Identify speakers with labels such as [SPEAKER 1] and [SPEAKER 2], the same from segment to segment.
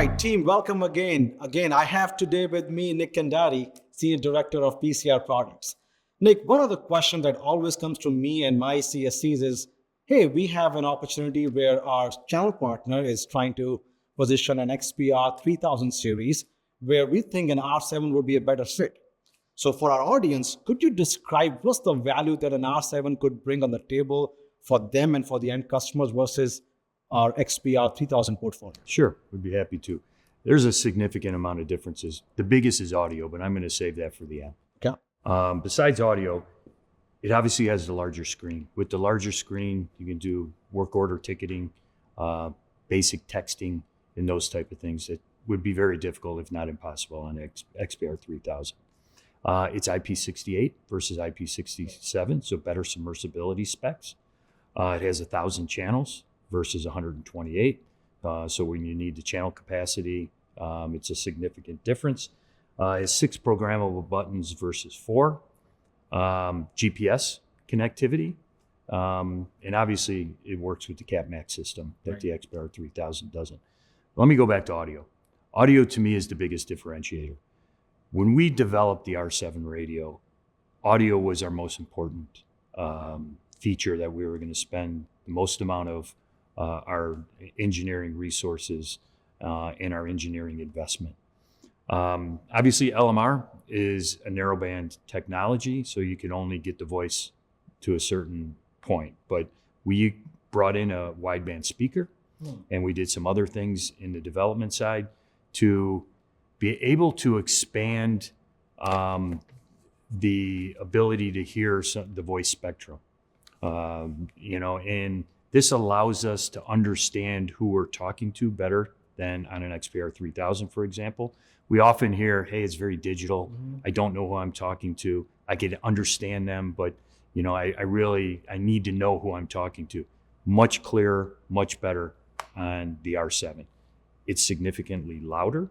[SPEAKER 1] right, team, welcome again. Again, I have today with me Nick Candotti, Senior Director of PCR Products. Nick, one of the questions that always comes to me and my CSCs is, hey, we have an opportunity where our channel partner is trying to position an XPR 3000 series where we think an R7 would be a better fit. So for our audience, could you describe what's the value that an R7 could bring on the table for them and for the end customers versus our XPR 3000 portfolio?
[SPEAKER 2] Sure, would be happy to. There's a significant amount of differences. The biggest is audio, but I'm going to save that for the end.
[SPEAKER 1] Okay.
[SPEAKER 2] Besides audio, it obviously has the larger screen. With the larger screen, you can do work order ticketing, basic texting, and those type of things that would be very difficult, if not impossible, on XPR 3000. It's IP68 versus IP67, so better submersibility specs. It has 1,000 channels versus 128. So when you need the channel capacity, it's a significant difference. It has 6 programmable buttons versus 4. GPS connectivity. And obviously it works with the CapMax system that the XPR 3000 doesn't. Let me go back to audio. Audio to me is the biggest differentiator. When we developed the R7 radio, audio was our most important feature that we were going to spend the most amount of our engineering resources and our engineering investment. Obviously, LMR is a narrowband technology, so you can only get the voice to a certain point. But we brought in a wideband speaker, and we did some other things in the development side to be able to expand the ability to hear the voice spectrum. And this allows us to understand who we're talking to better than on an XPR 3000, for example. We often hear, hey, it's very digital. I don't know who I'm talking to. I can understand them, but I need to know who I'm talking to. Much clearer, much better on the R7. It's significantly louder.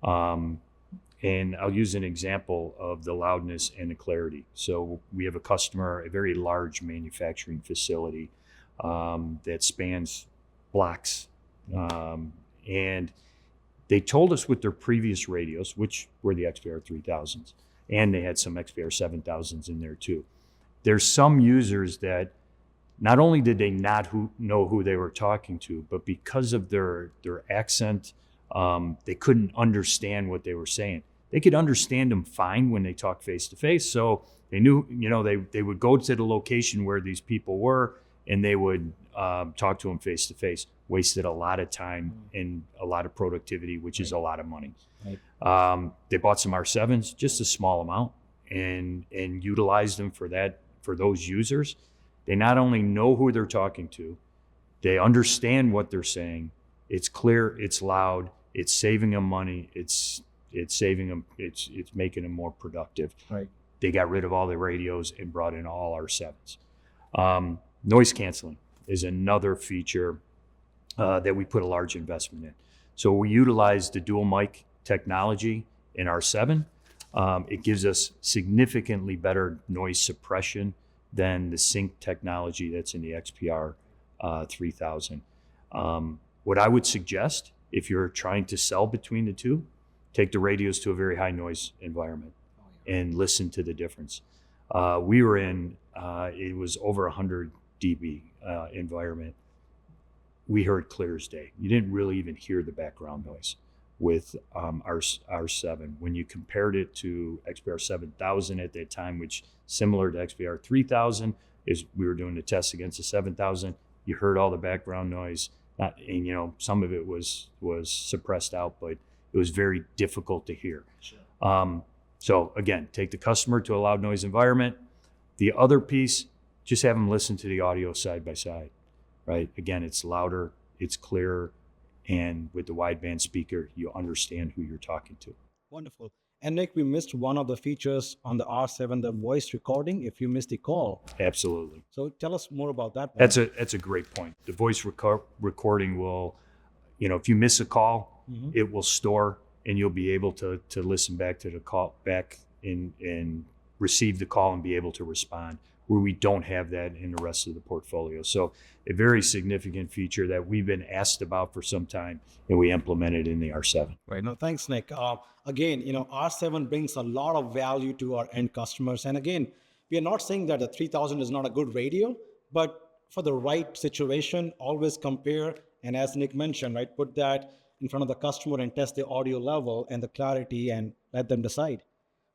[SPEAKER 2] And I'll use an example of the loudness and the clarity. So we have a customer, a very large manufacturing facility that spans blocks. And they told us with their previous radios, which were the XPR 3000s, and they had some XPR 7000s in there too. There's some users that not only did they not know who they were talking to, but because of their accent, they couldn't understand what they were saying. They could understand them fine when they talk face to face. So they knew, they would go to the location where these people were and they would talk to them face to face. Wasted a lot of time and a lot of productivity, which is a lot of money. Right. They bought some R7s, just a small amount, and utilized them for those users. They not only know who they're talking to, they understand what they're saying. It's clear, it's loud, it's saving them money, it's making them more productive.
[SPEAKER 1] Right.
[SPEAKER 2] They got rid of all the radios and brought in all R7s. Noise canceling is another feature that we put a large investment in. So we utilize the dual mic technology in R7. It gives us significantly better noise suppression than the sync technology that's in the XPR 3000. What I would suggest, if you're trying to sell between the two, take the radios to a very high noise environment and listen to the difference. We were in, it was over 100 dB environment. We heard clear as day. You didn't really even hear the background noise with R7. When you compared it to XPR 7000 at that time, which similar to XPR 3000, is we were doing the tests against the 7000. You heard all the background noise, and some of it was suppressed out, but it was very difficult to hear. Sure. So again, take the customer to a loud noise environment. The other piece, just have them listen to the audio side by side, right? Again, it's louder, it's clearer, and with the wideband speaker, you understand who you're talking to.
[SPEAKER 1] Wonderful. And Nick, we missed one of the features on the R7, the voice recording, if you missed the call.
[SPEAKER 2] Absolutely.
[SPEAKER 1] So tell us more about that.
[SPEAKER 2] That's a great point. The voice recording will, if you miss a call, it will store, and you'll be able to listen back to the call back and receive the call and be able to respond. where we don't have that in the rest of the portfolio. So a very significant feature that we've been asked about for some time, and we implemented in the R7.
[SPEAKER 1] Right. No, thanks, Nick. Again, R7 brings a lot of value to our end customers. And again, we are not saying that the 3000 is not a good radio, but for the right situation, always compare. And as Nick mentioned, right, put that in front of the customer and test the audio level and the clarity and let them decide.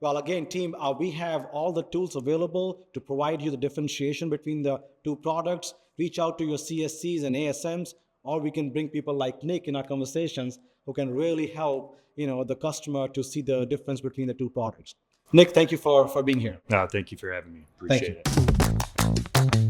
[SPEAKER 1] Well, again, team, we have all the tools available to provide you the differentiation between the two products. Reach out to your CSCs and ASMs, or we can bring people like Nick in our conversations who can really help, the customer to see the difference between the two products. Nick, thank you for being here.
[SPEAKER 2] No, thank you for having me.
[SPEAKER 1] Thank
[SPEAKER 2] Appreciate
[SPEAKER 1] you.
[SPEAKER 2] it.